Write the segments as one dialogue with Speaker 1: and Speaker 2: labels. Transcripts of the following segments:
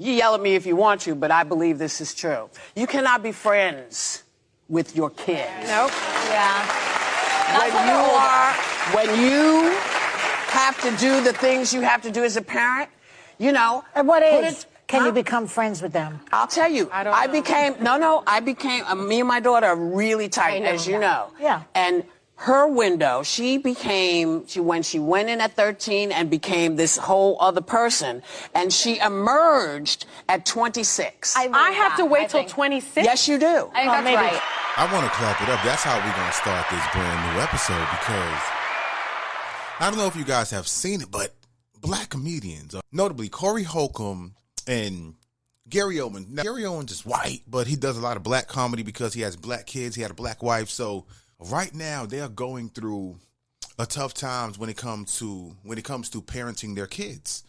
Speaker 1: You yell at me if you want to, but I believe this is true. You cannot be friends with your kids.
Speaker 2: Nope.
Speaker 3: Yeah.
Speaker 1: When you have to do the things you have to do as a parent, you know.
Speaker 3: At what age can you become friends with them?
Speaker 1: I'll tell you. I became, me and my daughter are really tight, as you know.
Speaker 3: Yeah.
Speaker 1: And her window, when she went in at 13 and became this whole other person, and she emerged at 26.
Speaker 2: I have to wait till 26?
Speaker 1: Yes, you do.
Speaker 2: I think that's right.
Speaker 4: I want to clap it up. That's how we're going to start this brand new episode, because I don't know if you guys have seen it, but black comedians, notably Corey Holcomb and Gary Owen. Now, Gary Owen's is white, but he does a lot of black comedy because he has black kids. He had a black wife. So right now they are going through a tough times when it comes to parenting their kids.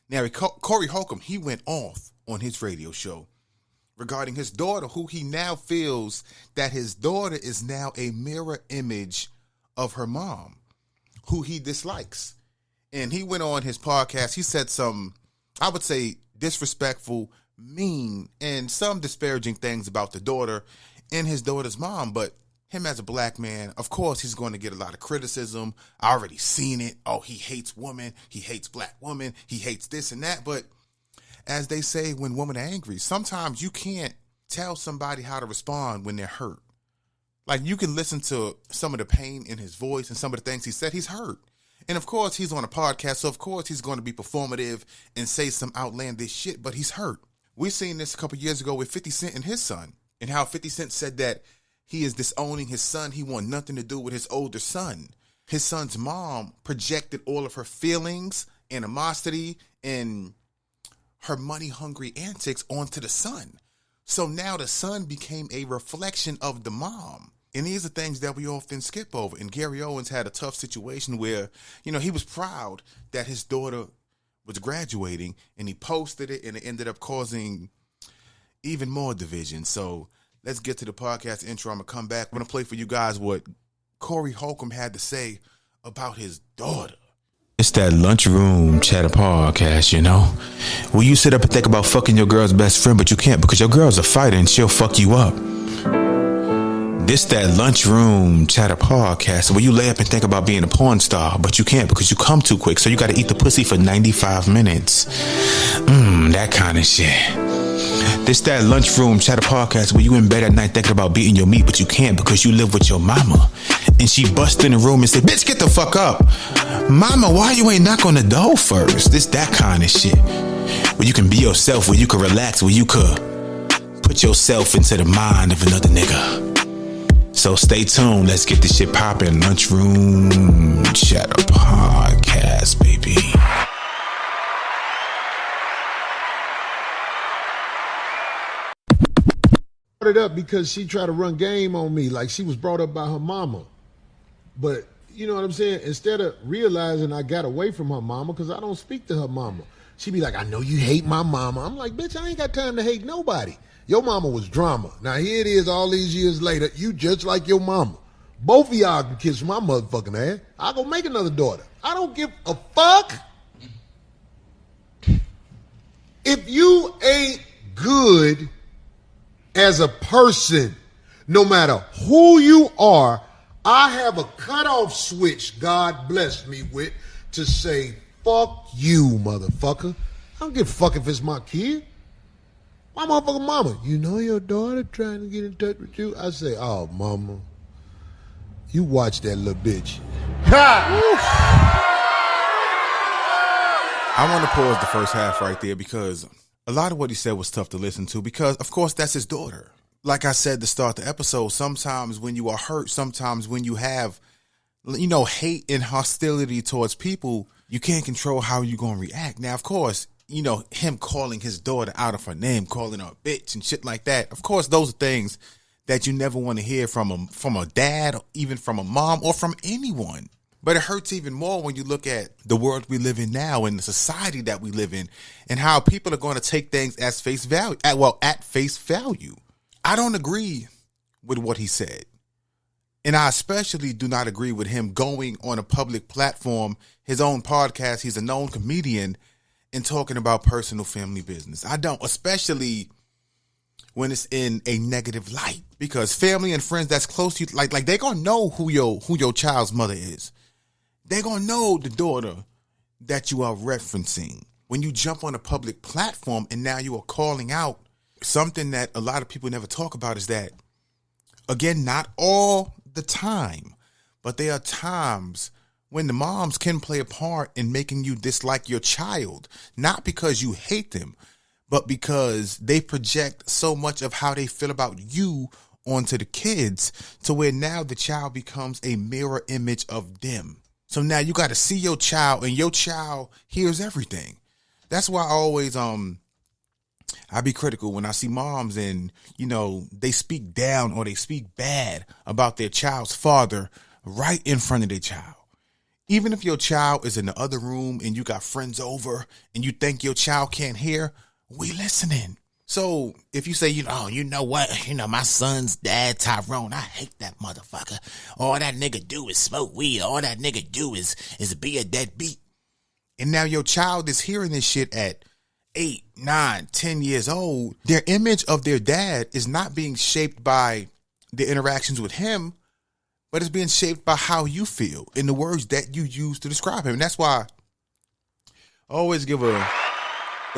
Speaker 4: Now, Corey Holcomb, he went off on his radio show regarding his daughter, who he now feels that his daughter is now a mirror image of her mom, who he dislikes. And he went on his podcast. He said some, I would say, disrespectful, mean, and some disparaging things about the daughter and his daughter's mom. But him as a black man, of course, he's going to get a lot of criticism. I already seen it. Oh, he hates women. He hates black women. He hates this and that. But as they say, when women are angry, sometimes you can't tell somebody how to respond when they're hurt. Like, you can listen to some of the pain in his voice and some of the things he said. He's hurt. And of course, he's on a podcast, so of course he's going to be performative and say some outlandish shit, but he's hurt. We seen this a couple years ago with 50 Cent and his son, and how 50 Cent said that he is disowning his son. He want nothing to do with his older son. His son's mom projected all of her feelings, animosity, and her money-hungry antics onto the son. So now the son became a reflection of the mom. And these are things that we often skip over. And Gary Owens had a tough situation where, he was proud that his daughter was graduating, and he posted it, and it ended up causing even more division. So let's get to the podcast intro. I'm going to come back. I'm going to play for you guys what Corey Holcomb had to say about his daughter.
Speaker 5: It's that lunchroom chatter podcast, where you sit up and think about fucking your girl's best friend, but you can't because your girl's a fighter and she'll fuck you up. This that lunchroom chatter podcast where you lay up and think about being a porn star, but you can't because you come too quick, so you got to eat the pussy for 95 minutes. That kind of shit. This that lunchroom chatter podcast where you in bed at night thinking about beating your meat, but you can't because you live with your mama. And she bust in the room and say, bitch, get the fuck up. Mama, why you ain't knock on the door first? This that kind of shit. Where you can be yourself, where you can relax, where you could put yourself into the mind of another nigga. So stay tuned. Let's get this shit poppin'. Lunchroom chatter podcast, baby.
Speaker 6: It up because she tried to run game on me, like she was brought up by her mama. But you know what I'm saying? Instead of realizing I got away from her mama, because I don't speak to her mama, she be like, I know you hate my mama. I'm like, bitch, I ain't got time to hate nobody. Your mama was drama. Now here it is all these years later, you just like your mama. Both of y'all can kiss my motherfucking ass. I'll go make another daughter. I don't give a fuck. If you ain't good as a person, no matter who you are, I have a cutoff switch God blessed me with to say, fuck you, motherfucker. I don't give a fuck if it's my kid. My motherfucking mama, you know your daughter trying to get in touch with you? I say, oh, mama, you watch that little bitch.
Speaker 4: I want to pause the first half right there because a lot of what he said was tough to listen to because, of course, that's his daughter. Like I said to start the episode, sometimes when you are hurt, sometimes when you have, hate and hostility towards people, you can't control how you're going to react. Now, of course, him calling his daughter out of her name, calling her a bitch and shit like that. Of course, those are things that you never want to hear from a dad, or even from a mom, or from anyone. But it hurts even more when you look at the world we live in now and the society that we live in and how people are going to take things at face value. At face value. I don't agree with what he said. And I especially do not agree with him going on a public platform, his own podcast. He's a known comedian, in talking about personal family business. I don't, especially when it's in a negative light, because family and friends that's close to you, like they gonna know who your child's mother is. They gonna know the daughter that you are referencing. When you jump on a public platform and now you are calling out something that a lot of people never talk about is that, again, not all the time, but there are times when the moms can play a part in making you dislike your child, not because you hate them, but because they project so much of how they feel about you onto the kids, to where now the child becomes a mirror image of them. So now you got to see your child, and your child hears everything. That's why I always I be critical when I see moms and, you know, they speak down or they speak bad about their child's father right in front of their child. Even if your child is in the other room and you got friends over and you think your child can't hear, we listening. So if you say, you know what, my son's dad, Tyrone, I hate that motherfucker. All that nigga do is smoke weed. All that nigga do is be a deadbeat. And now your child is hearing this shit at 8, 9, 10 years old. Their image of their dad is not being shaped by their interactions with him, but it's being shaped by how you feel in the words that you use to describe him. And that's why I always give a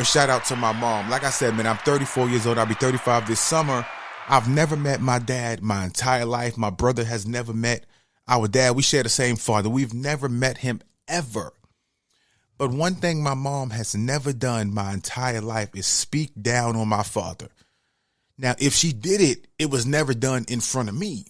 Speaker 4: shout out to my mom. Like I said, man, I'm 34 years old. I'll be 35 this summer. I've never met my dad my entire life. My brother has never met our dad. We share the same father. We've never met him ever. But one thing my mom has never done my entire life is speak down on my father. Now, if she did it, it was never done in front of me.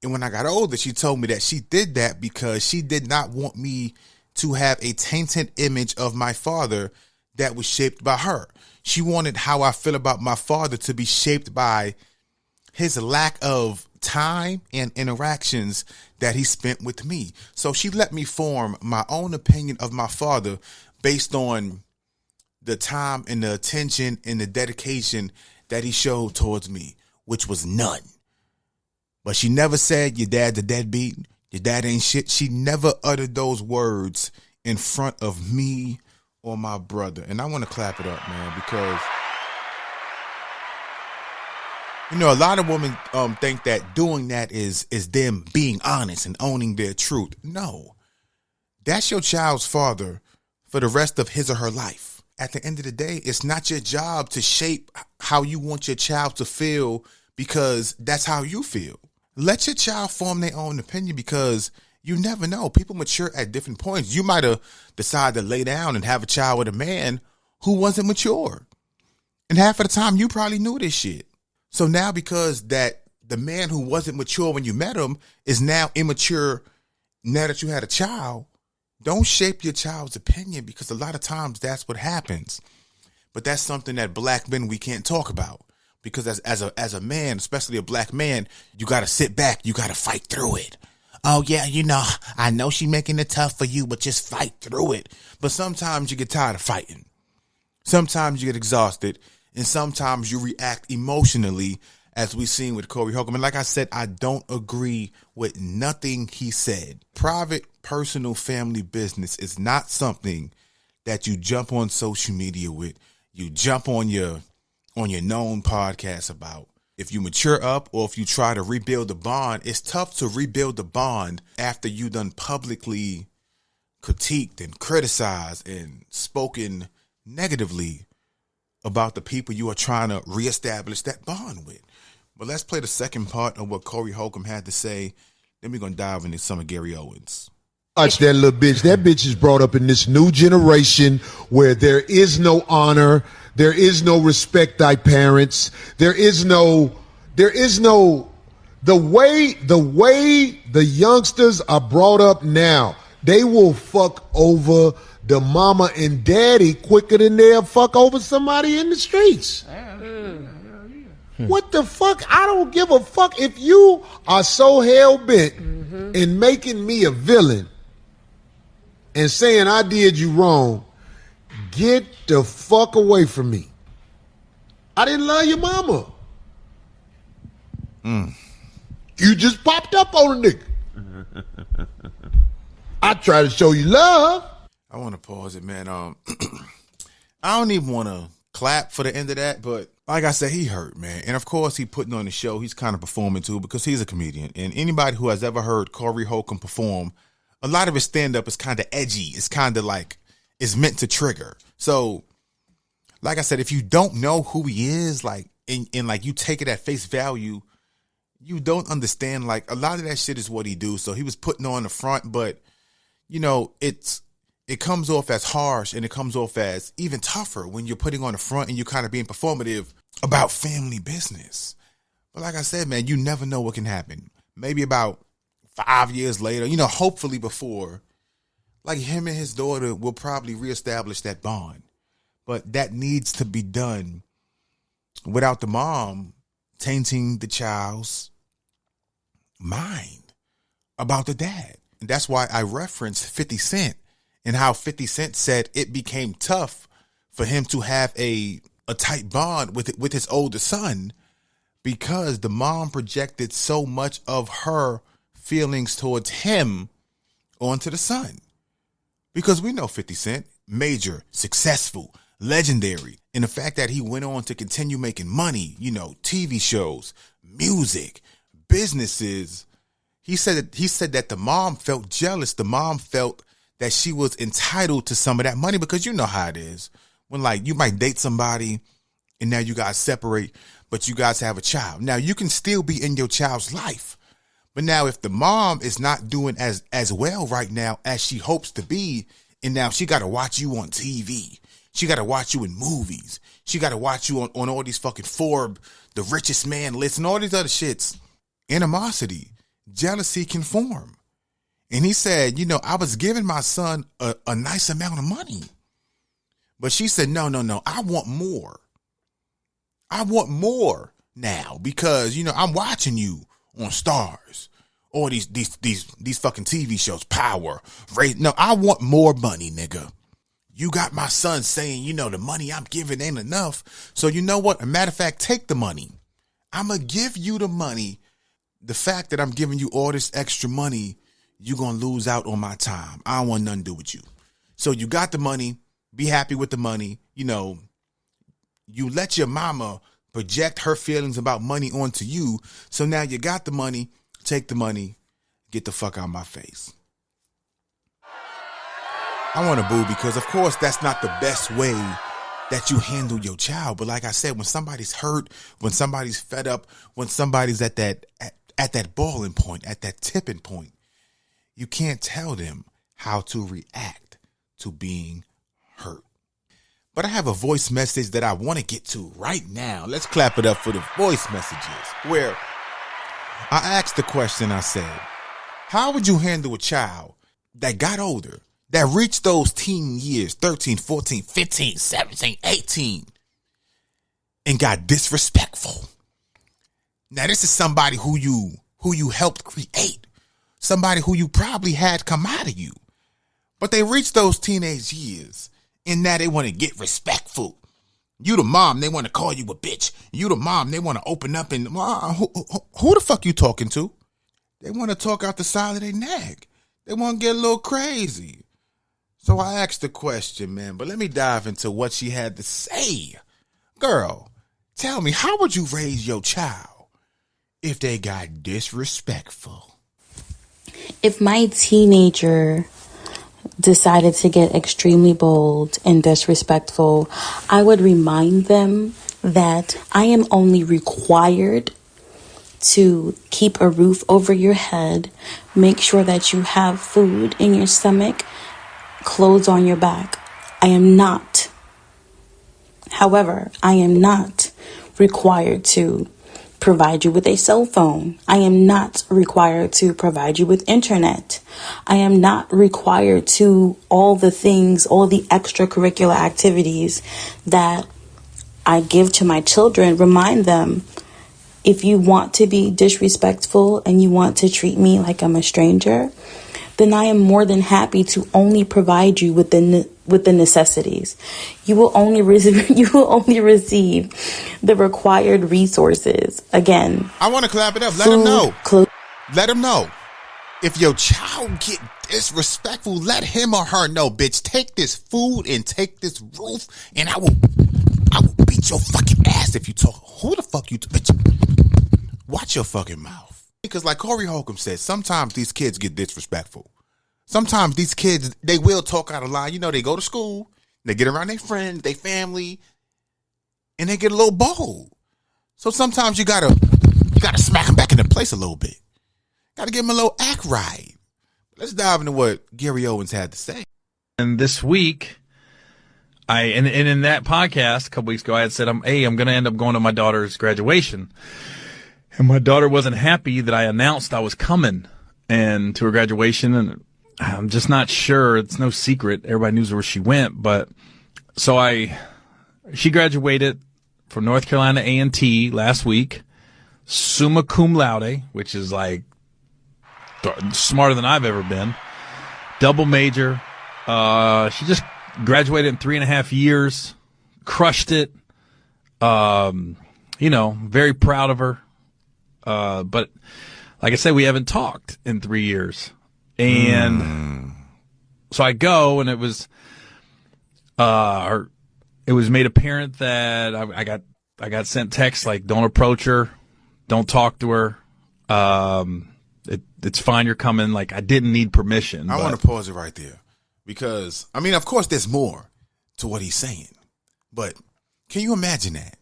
Speaker 4: And when I got older, she told me that she did that because she did not want me to have a tainted image of my father that was shaped by her. She wanted how I feel about my father to be shaped by his lack of time and interactions that he spent with me. So she let me form my own opinion of my father based on the time and the attention and the dedication that he showed towards me, which was none. But she never said, your dad's a deadbeat, your dad ain't shit. She never uttered those words in front of me or my brother. And I want to clap it up, man, because a lot of women think that doing that is them being honest and owning their truth. No, that's your child's father for the rest of his or her life. At the end of the day, it's not your job to shape how you want your child to feel because that's how you feel. Let your child form their own opinion because you never know. People mature at different points. You might have decided to lay down and have a child with a man who wasn't mature. And half of the time, you probably knew this shit. So now because that the man who wasn't mature when you met him is now immature now that you had a child, don't shape your child's opinion because a lot of times that's what happens. But that's something that black men, we can't talk about because as a man, especially a black man, you got to sit back. You got to fight through it. Oh, yeah, I know she's making it tough for you, but just fight through it. But sometimes you get tired of fighting. Sometimes you get exhausted. And sometimes you react emotionally, as we've seen with Corey Holcomb. And like I said, I don't agree with nothing he said. Private, personal, family business is not something that you jump on social media with. You jump on your known podcast about. If you mature up or if you try to rebuild the bond, it's tough to rebuild the bond after you done publicly critiqued and criticized and spoken negatively about the people you are trying to reestablish that bond with. But let's play the second part of what Corey Holcomb had to say. Then we're going to dive into some of Gary Owens.
Speaker 6: Watch that little bitch. That bitch is brought up in this new generation where there is no honor. There is no respect thy parents. There is no, the way the youngsters are brought up now, they will fuck over the mama and daddy quicker than they'll fuck over somebody in the streets. What the fuck? I don't give a fuck. If you are so hell-bent in making me a villain and saying I did you wrong, get the fuck away from me. I didn't love your mama. You just popped up on a nigga. I try to show you love.
Speaker 4: I want to pause it, man. I don't even want to clap for the end of that, but like I said, he hurt, man. And of course, he putting on the show. He's kind of performing too because he's a comedian. And anybody who has ever heard Corey Holcomb perform, a lot of his stand-up is kind of edgy. It's kind of like it's meant to trigger. So, like I said, if you don't know who he is, like, and like you take it at face value, you don't understand. Like a lot of that shit is what he do. So he was putting on the front, but you know, it comes off as harsh and it comes off as even tougher when you're putting on the front and you're kind of being performative about family business. But like I said, man, you never know what can happen. Maybe about 5 years later, you know, hopefully before, like him and his daughter will probably reestablish that bond. But that needs to be done without the mom tainting the child's mind about the dad. And that's why I referenced 50 Cent and how 50 Cent said it became tough for him to have a tight bond with his older son because the mom projected so much of her feelings towards him onto the son. Because we know 50 Cent, major, successful, legendary, and the fact that he went on to continue making money, you know, TV shows, music, businesses. He said that the mom felt jealous. The mom felt that she was entitled to some of that money because you know how it is. When like you might date somebody and now you guys separate, but you guys have a child. Now you can still be in your child's life. But now if the mom is not doing as well right now as she hopes to be, and now she got to watch you on TV. She got to watch you in movies. She got to watch you on all these fucking Forbes, the richest man lists, and all these other shits. Animosity, jealousy can form. And he said, you know, I was giving my son a nice amount of money. But she said, no, I want more. I want more now because, you know, I'm watching you on Stars. All these fucking TV shows, Power, no, I want more money, nigga. You got my son saying, you know, the money I'm giving ain't enough. So you know what? A matter of fact, take the money. I'm going to give you the money. The fact that I'm giving you all this extra money, you're going to lose out on my time. I don't want nothing to do with you. So you got the money. Be happy with the money. You know, you let your mama project her feelings about money onto you. So now you got the money. Take the money. Get the fuck out of my face. I want to boo because, of course, that's not the best way that you handle your child. But like I said, when somebody's hurt, when somebody's fed up, when somebody's at that boiling point, at that tipping point, you can't tell them how to react to being hurt. But I have a voice message that I want to get to right now. Let's clap it up for the voice messages where I asked the question. I said, how would you handle a child that got older, that reached those teen years, 13, 14, 15, 17, 18, and got disrespectful? Now, this is somebody who you helped create, somebody who you probably had come out of you, but they reached those teenage years, and now they want to get respectful. You the mom, they want to call you a bitch. You the mom, they want to open up and, who the fuck you talking to? They want to talk out the side of their neck. They want to get a little crazy. So I asked the question, man, but let me dive into what she had to say. Girl, tell me, how would you raise your child if they got disrespectful?
Speaker 7: If my teenager decided to get extremely bold and disrespectful, I would remind them that I am only required to keep a roof over your head, make sure that you have food in your stomach, clothes on your back. I am not required to provide you with a cell phone. I am not required to provide you with internet. I am not required to all the things, all the extracurricular activities that I give to my children. Remind them, if you want to be disrespectful and you want to treat me like I'm a stranger, then I am more than happy to only provide you with the necessities. You will only receive the required resources. Again,
Speaker 4: I want to clap it up. Let them know. Let them know. If your child get disrespectful, let him or her know, bitch, take this food and take this roof, and I will beat your fucking ass if you talk. Who the fuck you, bitch? Watch your fucking mouth. Because like Corey Holcomb said, sometimes these kids get disrespectful. Sometimes these kids, they will talk out of line. You know, they go to school, they get around their friends, their family, and they get a little bold. So sometimes you gotta smack them back into place a little bit. Gotta give them a little act right. Let's dive into what Gary Owens had to say.
Speaker 8: And this week, and in that podcast a couple weeks ago, I had said, I'm going to end up going to my daughter's graduation. And my daughter wasn't happy that I announced I was coming and to her graduation. And I'm just not sure. It's no secret. Everybody knew where she went. But so she graduated from North Carolina A&T last week, summa cum laude, which is like smarter than I've ever been. Double major. She just graduated in 3.5 years, crushed it. Very proud of her. But like I said, we haven't talked in 3 years. And so I go, and it was made apparent that I got sent texts like, don't approach her, don't talk to her. It's fine, you're coming. Like, I didn't need permission.
Speaker 4: I want to pause it right there because, I mean, of course there's more to what he's saying, but can you imagine that?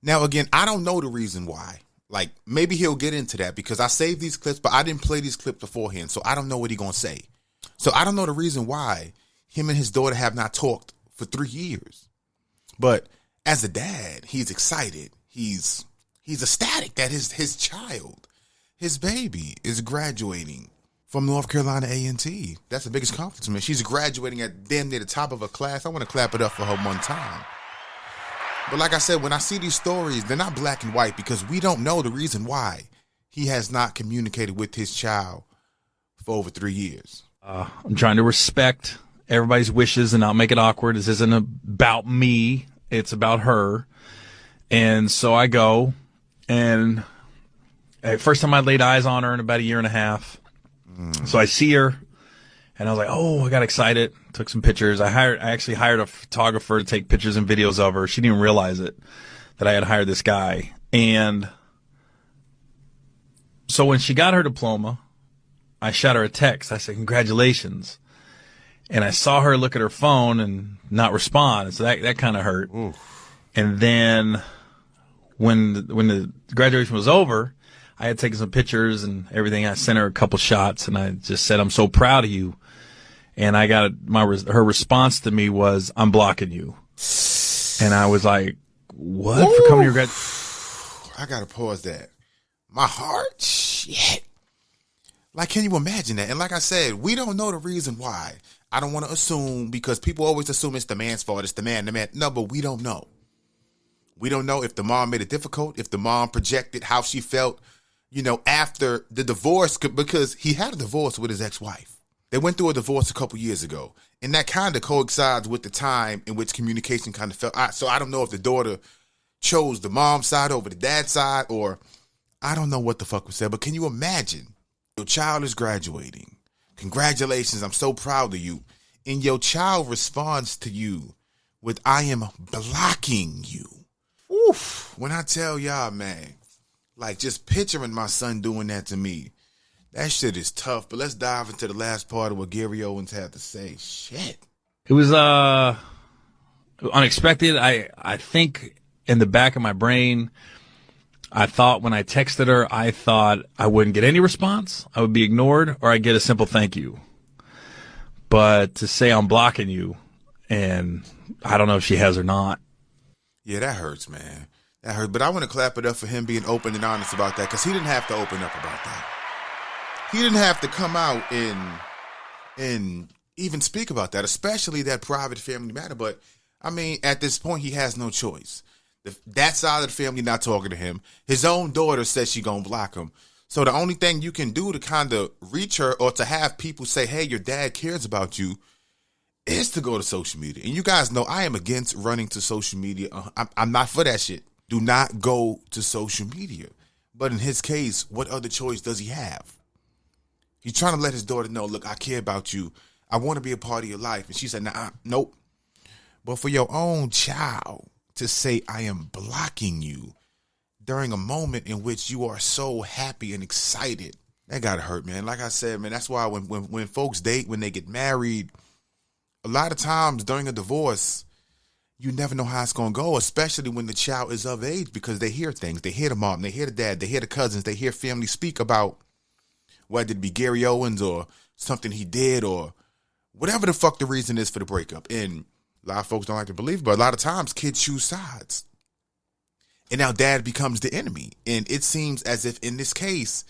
Speaker 4: Now, again, I don't know the reason why. Like, maybe he'll get into that because I saved these clips, but I didn't play these clips beforehand, so I don't know what he's going to say. So I don't know the reason why him and his daughter have not talked for 3 years. But as a dad, he's excited. He's ecstatic that his child, his baby, is graduating from North Carolina A&T. That's the biggest accomplishment. She's graduating at damn near the top of her class. I want to clap it up for her one time. But like I said, when I see these stories, they're not black and white because we don't know the reason why he has not communicated with his child for over 3 years.
Speaker 8: I'm trying to respect everybody's wishes and not make it awkward. This isn't about me. It's about her. And so I go, and first time I laid eyes on her in about 1.5 years. So I see her, and I was like, oh, I got excited. Took some pictures. I actually hired a photographer to take pictures and videos of her. She didn't realize it, that I had hired this guy. And so when she got her diploma, I shot her a text. I said, congratulations. And I saw her look at her phone and not respond. So that kind of hurt. Oof. And then when the graduation was over, I had taken some pictures and everything. I sent her a couple shots, and I just said, I'm so proud of you. And I got her response to me was, I'm blocking you. And I was like, what? Ooh. For coming to your graduation?
Speaker 4: I got to pause that. My heart? Shit. Like, can you imagine that? And like I said, we don't know the reason why. I don't want to assume, because people always assume it's the man's fault. It's the man. No, but we don't know. We don't know if the mom made it difficult, if the mom projected how she felt, after the divorce, because he had a divorce with his ex-wife. They went through a divorce a couple years ago, and that kind of coincides with the time in which communication kind of fell. So I don't know if the daughter chose the mom's side over the dad's side, or I don't know what the fuck was said, but can you imagine? Your child is graduating. Congratulations, I'm so proud of you. And your child responds to you with, I am blocking you. Oof. When I tell y'all, man, like just picturing my son doing that to me, that shit is tough. But let's dive into the last part of what Gary Owens had to say. Shit.
Speaker 8: It was unexpected. I think in the back of my brain, I thought when I texted her, I thought I wouldn't get any response. I would be ignored, or I'd get a simple thank you. But to say I'm blocking you, and I don't know if she has or not.
Speaker 4: Yeah, that hurts, man. That hurts. But I want to clap it up for him being open and honest about that, because he didn't have to open up about that. He didn't have to come out and even speak about that, especially that private family matter. But, I mean, at this point, he has no choice. That side of the family not talking to him. His own daughter says she gonna block him. So the only thing you can do to kind of reach her, or to have people say, hey, your dad cares about you, is to go to social media. And you guys know I am against running to social media. I'm not for that shit. Do not go to social media. But in his case, what other choice does he have? He's trying to let his daughter know, look, I care about you. I want to be a part of your life. And she said, nah, nope. But for your own child to say, I am blocking you during a moment in which you are so happy and excited, that gotta hurt, man. Like I said, man, that's why when folks date, when they get married, a lot of times during a divorce, you never know how it's going to go, especially when the child is of age, because they hear things. They hear the mom, they hear the dad, they hear the cousins, they hear family speak about whether it be Gary Owens or something he did or whatever the fuck the reason is for the breakup. And a lot of folks don't like to believe it, but a lot of times kids choose sides. And now dad becomes the enemy. And it seems as if in this case,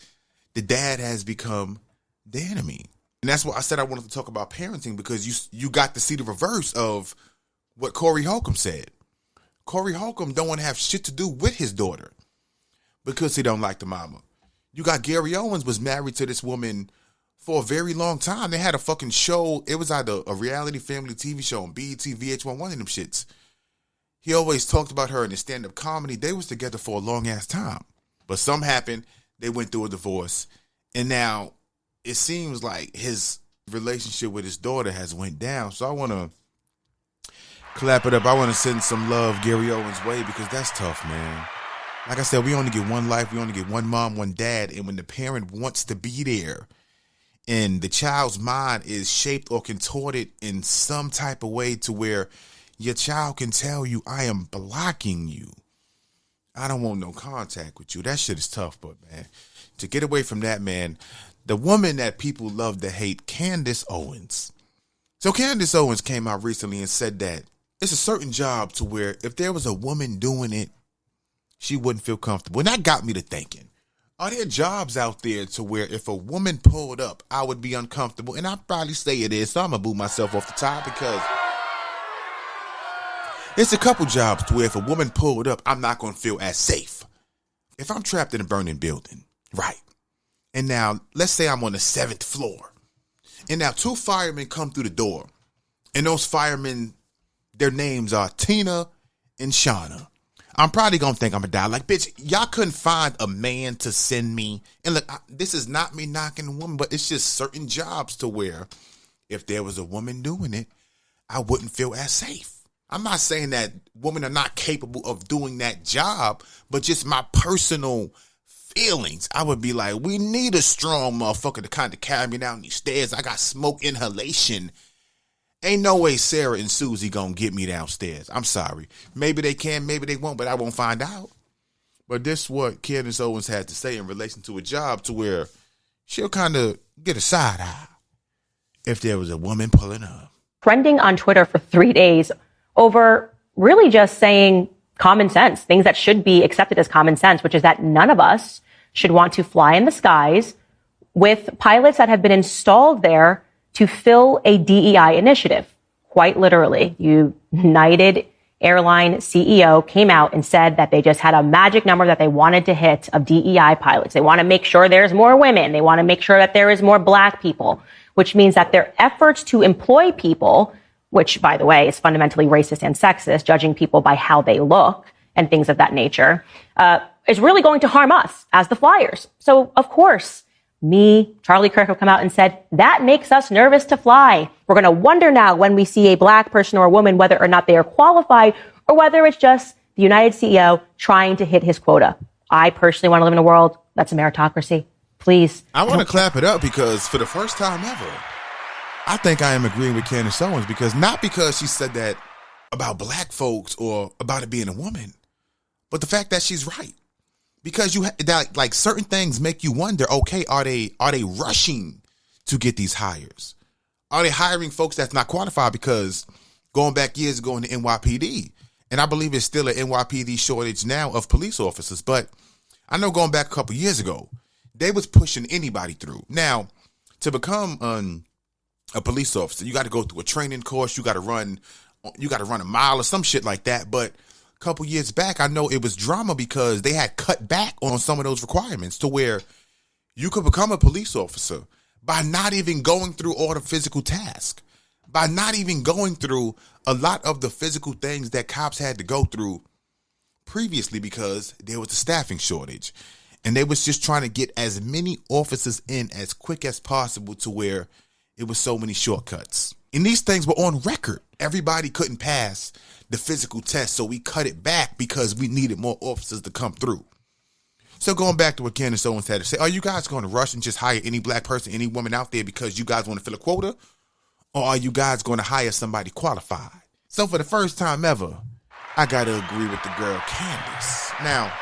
Speaker 4: the dad has become the enemy. And that's why I said I wanted to talk about parenting, because you got to see the reverse of what Corey Holcomb said. Corey Holcomb don't want to have shit to do with his daughter because he don't like the mama. You got Gary Owens was married to this woman for a very long time. They had a fucking show. It was either a reality family TV show on BET, VH1, one of them shits. He always talked about her in his stand-up comedy. They was together for a long-ass time. But something happened. They went through a divorce. And now it seems like his relationship with his daughter has went down. So I want to clap it up. I want to send some love Gary Owens' way, because that's tough, man. Like I said, we only get one life. We only get one mom, one dad. And when the parent wants to be there and the child's mind is shaped or contorted in some type of way to where your child can tell you, I am blocking you, I don't want no contact with you. That shit is tough, but man, to get away from that, man, the woman that people love to hate, Candace Owens. So Candace Owens came out recently and said that it's a certain job to where if there was a woman doing it, she wouldn't feel comfortable. And that got me to thinking, are there jobs out there to where if a woman pulled up, I would be uncomfortable? And I'd probably say it is, so I'm going to boot myself off the top, because it's a couple jobs to where if a woman pulled up, I'm not going to feel as safe. If I'm trapped in a burning building, right? And now, let's say I'm on the 7th floor. And now 2 firemen come through the door. And those firemen, their names are Tina and Shauna. I'm probably going to think I'm going to die. Like, bitch, y'all couldn't find a man to send me. And look, this is not me knocking a woman, but it's just certain jobs to where if there was a woman doing it, I wouldn't feel as safe. I'm not saying that women are not capable of doing that job, but just my personal feelings. I would be like, we need a strong motherfucker to kind of carry me down these stairs. I got smoke inhalation. Ain't no way Sarah and Susie gonna get me downstairs. I'm sorry. Maybe they can, maybe they won't, but I won't find out. But this is what Candace Owens had to say in relation to a job to where she'll kind of get a side eye if there was a woman pulling up.
Speaker 2: Trending on Twitter for 3 days over really just saying common sense, things that should be accepted as common sense, which is that none of us should want to fly in the skies with pilots that have been installed there to fill a DEI initiative. Quite literally, United Airline CEO came out and said that they just had a magic number that they wanted to hit of DEI pilots. They want to make sure there's more women. They want to make sure that there is more Black people, which means that their efforts to employ people, which, by the way, is fundamentally racist and sexist, judging people by how they look and things of that nature, is really going to harm us as the flyers. So, of course, Charlie Kirk have come out and said, that makes us nervous to fly. We're going to wonder now when we see a Black person or a woman, whether or not they are qualified or whether it's just the United CEO trying to hit his quota. I personally want to live in a world that's a meritocracy. Please.
Speaker 4: I want to clap it up because for the first time ever, I think I am agreeing with Candace Owens, because not because she said that about Black folks or about it being a woman, but the fact that she's right. Because like certain things make you wonder, okay, are they rushing to get these hires? Are they hiring folks that's not qualified? Because going back years ago in the NYPD, and I believe it's still an NYPD shortage now of police officers, but I know going back a couple years ago, they was pushing anybody through. Now, to become a police officer, you got to go through a training course, you got to run a mile or some shit like that, but couple years back, I know it was drama because they had cut back on some of those requirements to where you could become a police officer by not even going through all the physical tasks, by not even going through a lot of the physical things that cops had to go through previously because there was a staffing shortage. And they was just trying to get as many officers in as quick as possible to where it was so many shortcuts. And these things were on record. Everybody couldn't pass the physical test, so we cut it back because we needed more officers to come through. So going back to what Candace Owens had to say, are you guys going to rush and just hire any black person, any woman out there because you guys want to fill a quota? Or are you guys going to hire somebody qualified? So for the first time ever, I got to agree with the girl Candace. Now,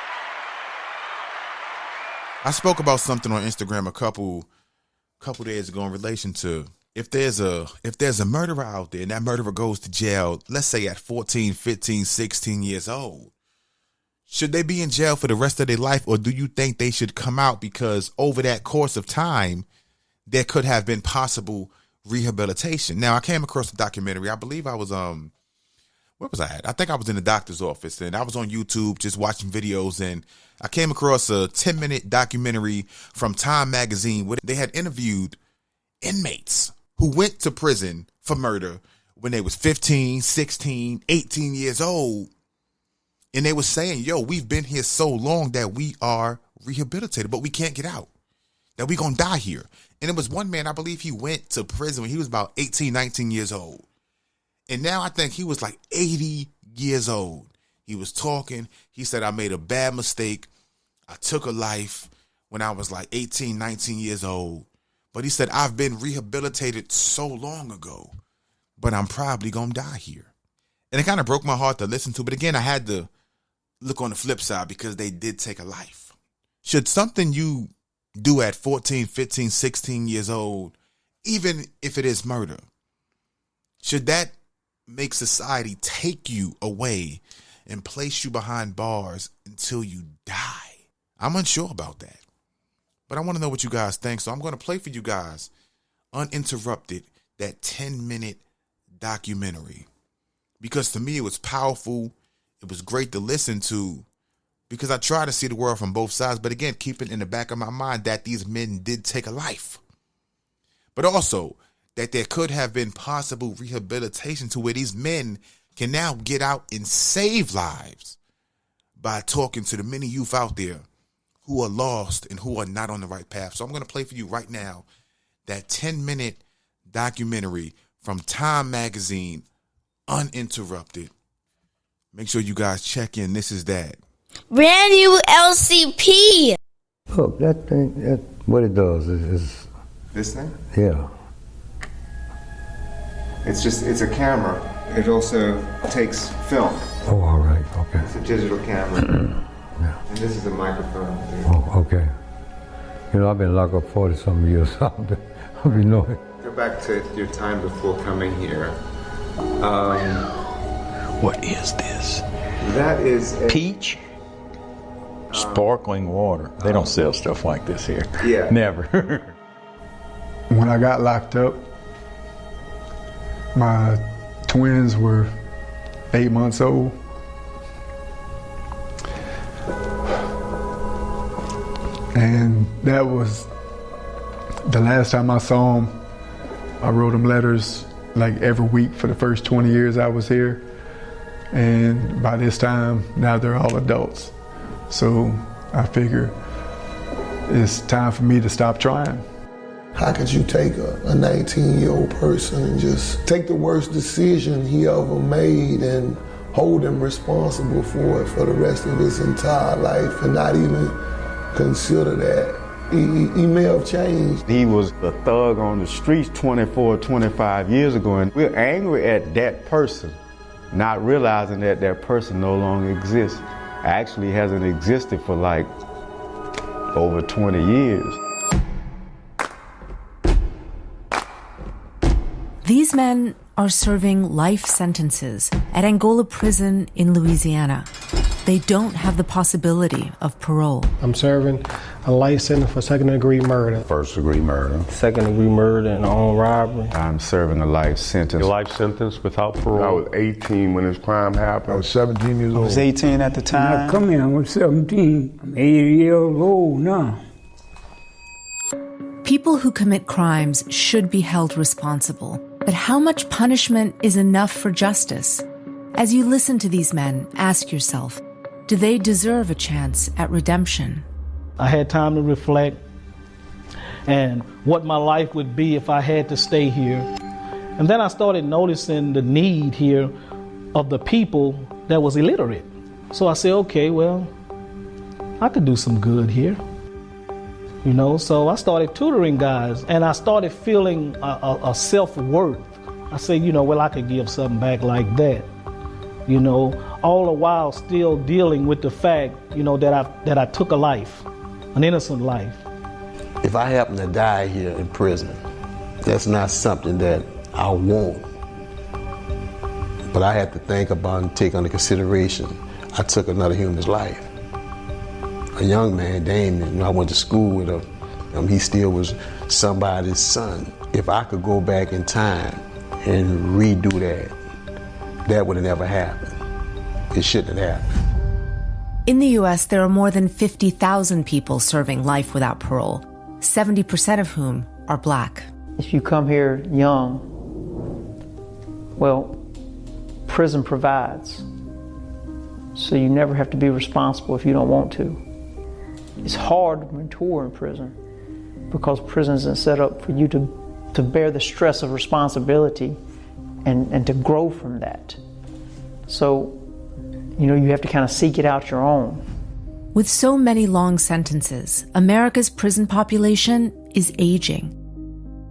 Speaker 4: I spoke about something on Instagram a couple days ago in relation to if there's a murderer out there and that murderer goes to jail, let's say at 14, 15, 16 years old, should they be in jail for the rest of their life, or do you think they should come out because over that course of time, there could have been possible rehabilitation? Now, I came across a documentary. I believe I was, where was I at? I think I was in the doctor's office, and I was on YouTube just watching videos, and I came across a 10-minute documentary from Time magazine where they had interviewed inmates who went to prison for murder when they was 15, 16, 18 years old. And they were saying, yo, we've been here so long that we are rehabilitated, but we can't get out, that we gonna die here. And it was one man, I believe he went to prison when he was about 18, 19 years old. And now I think he was like 80 years old. He was talking. He said, I made a bad mistake. I took a life when I was like 18, 19 years old. But he said, I've been rehabilitated so long ago, but I'm probably gonna die here. And it kind of broke my heart to listen to. But again, I had to look on the flip side because they did take a life. Should something you do at 14, 15, 16 years old, even if it is murder, should that make society take you away and place you behind bars until you die? I'm unsure about that. But I want to know what you guys think. So I'm going to play for you guys, uninterrupted, that 10-minute documentary. Because to me, it was powerful. It was great to listen to because I try to see the world from both sides. But again, keeping in the back of my mind that these men did take a life. But also that there could have been possible rehabilitation to where these men can now get out and save lives by talking to the many youth out there who are lost and who are not on the right path. So I'm going to play for you right now that 10-minute documentary from Time magazine, uninterrupted. Make sure you guys check in. This is that.
Speaker 9: Brand new LCP.
Speaker 10: Look, that thing, what it does is
Speaker 11: This thing?
Speaker 10: yeah.
Speaker 11: It's a camera. It also takes film.
Speaker 10: Oh, all right, okay.
Speaker 11: It's a digital camera.
Speaker 10: Yeah.
Speaker 11: And this is a microphone.
Speaker 10: Oh, okay. You know, I've been locked up 40-some years. I'll be knowing.
Speaker 11: Go back to your time before coming here.
Speaker 5: What is this?
Speaker 11: That is
Speaker 12: Peach? Sparkling water. They don't sell stuff like this here.
Speaker 11: Yeah.
Speaker 12: Never.
Speaker 13: When I got locked up, my twins were 8 months old. And that was the last time I saw them. I wrote them letters like every week for the first 20 years I was here. And by this time, now they're all adults. So I figure it's time for me to stop trying.
Speaker 14: How could you take a 19-year-old person and just take the worst decision he ever made and hold him responsible for it for the rest of his entire life and not even consider that? He may have changed.
Speaker 12: He was a thug on the streets 24, 25 years ago, and we're angry at that person, not realizing that that person no longer exists. Actually hasn't existed for like over 20 years.
Speaker 15: These men are serving life sentences at Angola Prison in Louisiana. They don't have the possibility of parole.
Speaker 16: I'm serving a life sentence for second-degree murder.
Speaker 12: First-degree murder.
Speaker 16: Second-degree murder and armed robbery.
Speaker 12: I'm serving a life sentence.
Speaker 17: A life sentence without parole.
Speaker 18: I was 18 when this crime happened.
Speaker 14: I was 17 years old.
Speaker 19: I was 18 at the time.
Speaker 20: When I come here, I was 17. I'm 80 years old now.
Speaker 15: People who commit crimes should be held responsible. But how much punishment is enough for justice? As you listen to these men, ask yourself, do they deserve a chance at redemption?
Speaker 16: I had time to reflect and what my life would be if I had to stay here. And then I started noticing the need here of the people that was illiterate. So I said, okay, well, I could do some good here. You know, so I started tutoring guys, and I started feeling a self-worth. I said, you know, well, I could give something back like that. You know, all the while still dealing with the fact, you know, that I took a life, an innocent life.
Speaker 19: If I happen to die here in prison, that's not something that I want. But I have to think about and take under consideration, I took another human's life. A young man, Damien, you know, I went to school with him. He still was somebody's son. If I could go back in time and redo that would have never happened. It shouldn't have happened.
Speaker 15: In the U.S., there are more than 50,000 people serving life without parole, 70% of whom are black.
Speaker 21: If you come here young, well, prison provides. So you never have to be responsible if you don't want to. It's hard to mature in prison because prison isn't set up for you to bear the stress of responsibility and to grow from that. So, you know, you have to kind of seek it out your own.
Speaker 15: With so many long sentences, America's prison population is aging.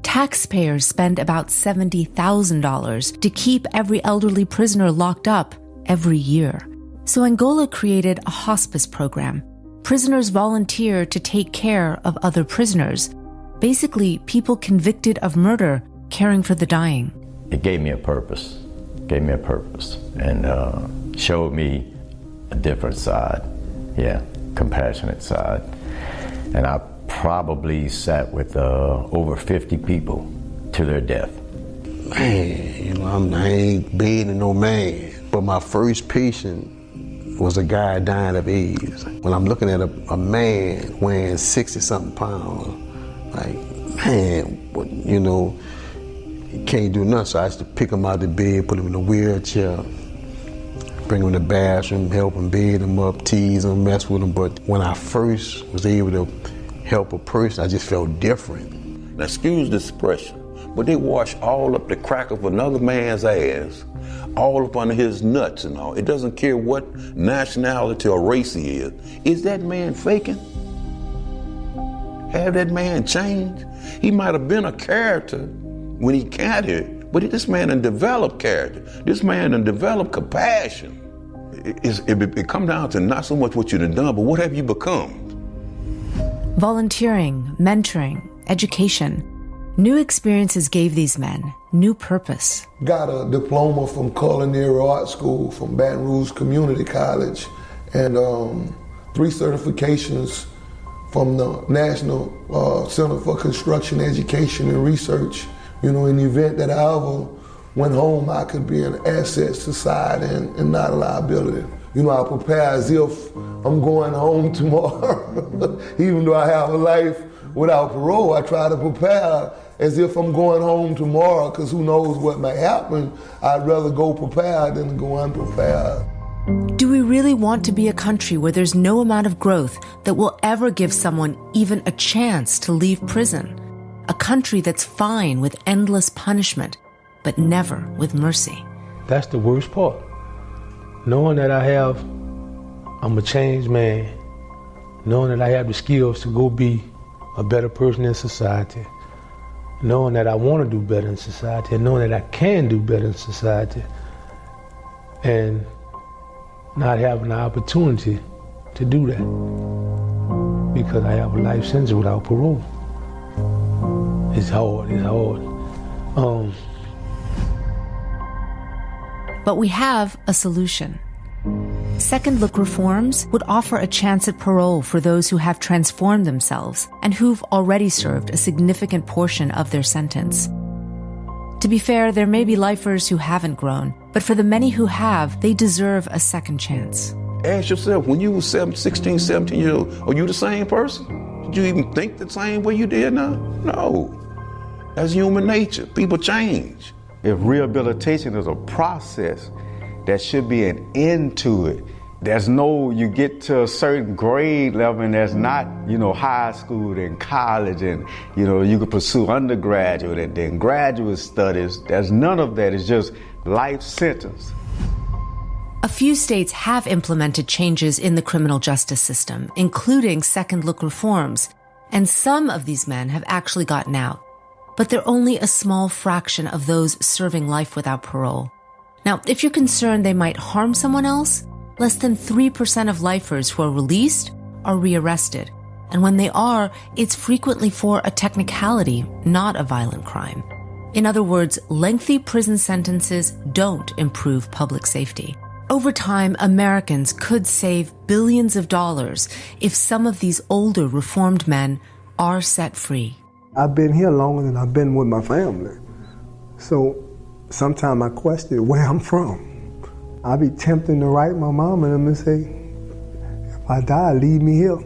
Speaker 15: Taxpayers spend about $70,000 to keep every elderly prisoner locked up every year. So Angola created a hospice program. Prisoners volunteer to take care of other prisoners, basically people convicted of murder caring for the dying.
Speaker 22: It gave me a purpose, and showed me a different side, compassionate side. And I probably sat with over 50 people to their death.
Speaker 19: Man, you know, I ain't begging no man, but my first patient was a guy dying of AIDS. When I'm looking at a man weighing 60-something pounds, like, man, you know, he can't do nothing. So I used to pick him out of the bed, put him in a wheelchair, bring him in the bathroom, help him, bed him up, tease him, mess with him. But when I first was able to help a person, I just felt different.
Speaker 23: Now, excuse the expression, but they wash all up the crack of another man's ass, all up under his nuts and all. It doesn't care what nationality or race he is. Is that man faking? Have that man changed? He might have been a character when he got here, but this man done developed character. This man done developed compassion. It come down to not so much what you done done, but what have you become?
Speaker 15: Volunteering, mentoring, education. New experiences gave these men new purpose.
Speaker 14: Got a diploma from Culinary Art School from Baton Rouge Community College and 3 certifications from the National Center for Construction Education and Research. You know, in the event that I ever went home, I could be an asset to society and not a liability. You know, I prepare as if I'm going home tomorrow. Even though I have a life without parole, I try to prepare as if I'm going home tomorrow, because who knows what may happen. I'd rather go prepared than go unprepared.
Speaker 15: Do we really want to be a country where there's no amount of growth that will ever give someone even a chance to leave prison? A country that's fine with endless punishment, but never with mercy.
Speaker 10: That's the worst part. Knowing that I'm a changed man, knowing that I have the skills to go be a better person in society, knowing that I want to do better in society, and knowing that I can do better in society, and not having the opportunity to do that because I have a life sentence without parole. It's hard.
Speaker 15: But we have a solution. Second Look reforms would offer a chance at parole for those who have transformed themselves and who've already served a significant portion of their sentence. To be fair, there may be lifers who haven't grown, but for the many who have, they deserve a second chance.
Speaker 23: Ask yourself, when you were 16, 17 years old, are you the same person? Did you even think the same way you did now? No. That's human nature. People change.
Speaker 12: If rehabilitation is a process, there should be an end to it. you get to a certain grade level and there's not, high school and college and, you can pursue undergraduate and then graduate studies. There's none of that. It's just life sentence.
Speaker 15: A few states have implemented changes in the criminal justice system, including second look reforms, and some of these men have actually gotten out. But they're only a small fraction of those serving life without parole. Now, if you're concerned they might harm someone else, less than 3% of lifers who are released are rearrested. And when they are, it's frequently for a technicality, not a violent crime. In other words, lengthy prison sentences don't improve public safety. Over time, Americans could save billions of dollars if some of these older reformed men are set free.
Speaker 10: I've been here longer than I've been with my family. So sometimes I question where I'm from. I be tempting to write my mom and them and say, if I die, leave me here.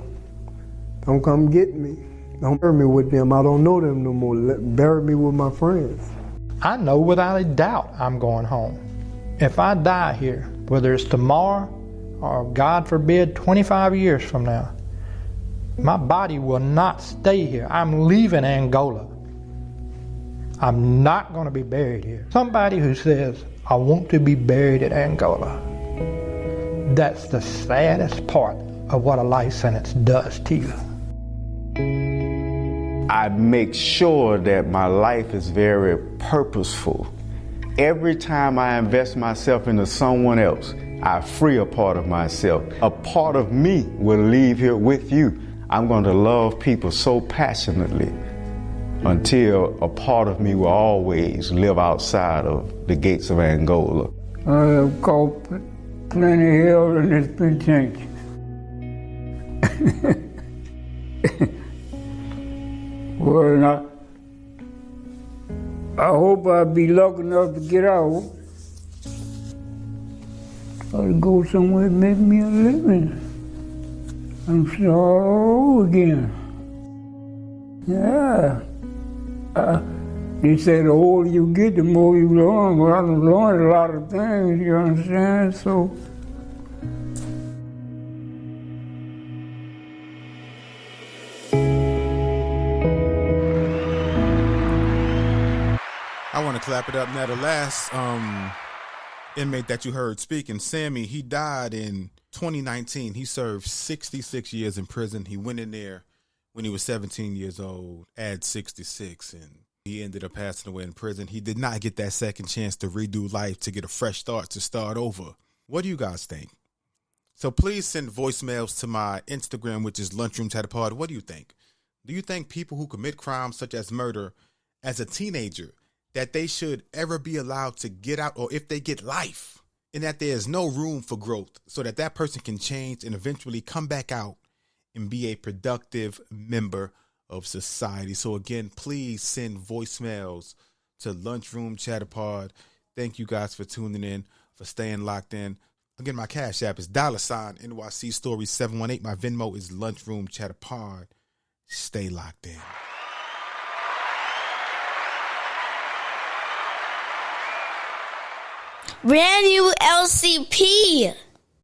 Speaker 10: Don't come get me. Don't bury me with them. I don't know them no more. Bury me with my friends.
Speaker 1: I know without a doubt I'm going home. If I die here, whether it's tomorrow or, God forbid, 25 years from now, my body will not stay here. I'm leaving Angola. I'm not going to be buried here. Somebody who says, I want to be buried in Angola, that's the saddest part of what a life sentence does to you.
Speaker 12: I make sure that my life is very purposeful. Every time I invest myself into someone else, I free a part of myself. A part of me will leave here with you. I'm going to love people so passionately until a part of me will always live outside of the gates of Angola.
Speaker 20: I have caught plenty of hell in this penitentiary. Well, I hope I'll be lucky enough to get out. I'll go somewhere and make me a living. I'm start all over again. Yeah. They say the older you get, the more you learn. Well, I've learned a lot of things, you understand? So.
Speaker 4: I want to clap it up now. The last inmate that you heard speaking, Sammy, he died in 2019. He served 66 years in prison. He went in there when he was 17 years old, add 66, and he ended up passing away in prison. He did not get that second chance to redo life, to get a fresh start, to start over. What do you guys think? So please send voicemails to my Instagram, which is Lunchroom Chatter Pod. What do you think? Do you think people who commit crimes such as murder as a teenager, that they should ever be allowed to get out, or if they get life, and that there is no room for growth so that that person can change and eventually come back out and be a productive member of society? So again, please send voicemails to Lunchroom Chatter Pod. Thank you guys for tuning in, for staying locked in. Again, my Cash App is $NYC Story 718. My Venmo is Lunchroom Chatter Pod. Stay locked in.
Speaker 9: Brand new LCP.